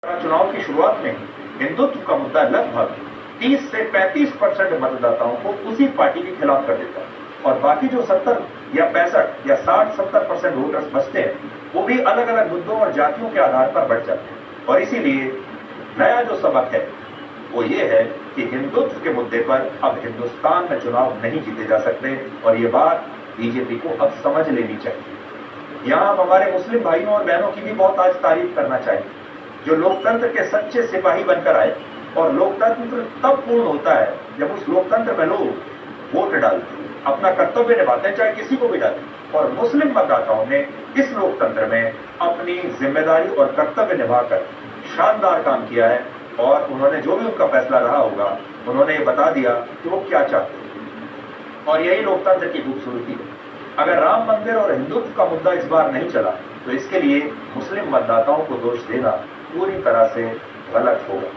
चुनाव की शुरुआत में हिंदुत्व का मुद्दा लगभग 30 से 35% मतदाताओं को उसी पार्टी के खिलाफ कर देता है और बाकी जो 70 या 65 या 60-70% वोटर्स बचते हैं वो भी अलग अलग मुद्दों और जातियों के आधार पर बढ़ जाते हैं। और इसीलिए नया जो सबक है वो ये है कि हिंदुत्व के मुद्दे पर अब हिंदुस्तान में चुनाव नहीं जीते जा सकते और ये बात बीजेपी को अब समझ लेनी चाहिए। यहां हम हमारे मुस्लिम भाइयों और बहनों की भी बहुत आज तारीफ करना चाहिए जो लोकतंत्र के सच्चे सिपाही बनकर आए। और लोकतंत्र तब पूर्ण होता है जब उस लोकतंत्र में लोग वोट डालते हैं, अपना कर्तव्य निभाते हैं, चाहे किसी को भी डालें। और मुस्लिम मतदाताओं ने इस लोकतंत्र में अपनी जिम्मेदारी और कर्तव्य निभाकर शानदार काम किया है और उन्होंने जो भी उनका फैसला रहा होगा उन्होंने ये बता दिया कि वो क्या चाहते हैं और यही लोकतंत्र की खूबसूरती है। अगर राम मंदिर और हिंदुत्व का मुद्दा इस बार नहीं चला तो इसके लिए मुस्लिम मतदाताओं को दोष देना पूरी तरह से गलत होगा।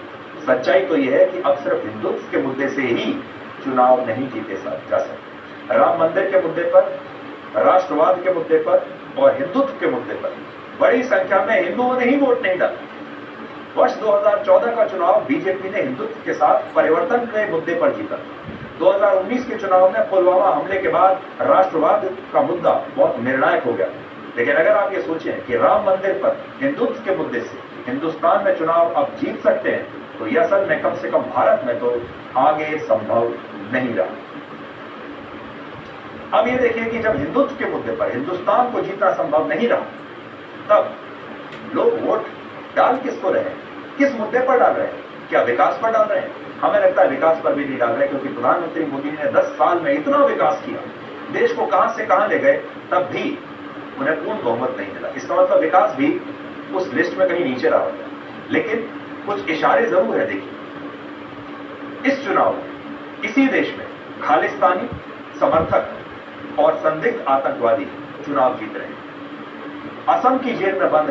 सच्चाई तो यह है कि अब सिर्फ हिंदुत्व के मुद्दे से ही चुनाव नहीं जीते जा सकते। राम मंदिर के मुद्दे पर, राष्ट्रवाद के मुद्दे पर और हिंदुत्व के मुद्दे पर बड़ी संख्या में हिंदुओं ने ही वोट नहीं डाला। वर्ष 2014 का चुनाव बीजेपी ने हिंदुत्व के साथ परिवर्तन के मुद्दे पर जीता। 2019 के चुनाव में पुलवामा हमले के बाद राष्ट्रवाद का मुद्दा बहुत निर्णायक हो गया। लेकिन अगर आप ये सोचें कि राम मंदिर पर हिंदुत्व के मुद्दे से हिंदुस्तान में चुनाव अब जीत सकते हैं तो यह असल में कम से कम भारत में तो आगे संभव नहीं रहा। अब ये देखिए कि जब हिंदुत्व के मुद्दे पर हिंदुस्तान को जीतना संभव नहीं रहा तब लोग वोट डाल किसको रहे हैं, किस मुद्दे पर डाल रहे हैं? क्या विकास पर डाल रहे हैं? हमें लगता है विकास पर भी नहीं डाल रहे क्योंकि प्रधानमंत्री मोदी ने 10 साल में इतना विकास किया, देश को कहां से कहां ले गए, तब भी उन्हें पूर्ण बहुमत नहीं मिला। इसका मतलब विकास भी उस लिस्ट में कहीं नीचे रहा होगा। लेकिन कुछ इशारे जरूर है। देखिए इस चुनाव में इसी देश में खालिस्तानी समर्थक और संदिग्ध आतंकवादी चुनाव जीत रहे हैं। असम की जेल में बंद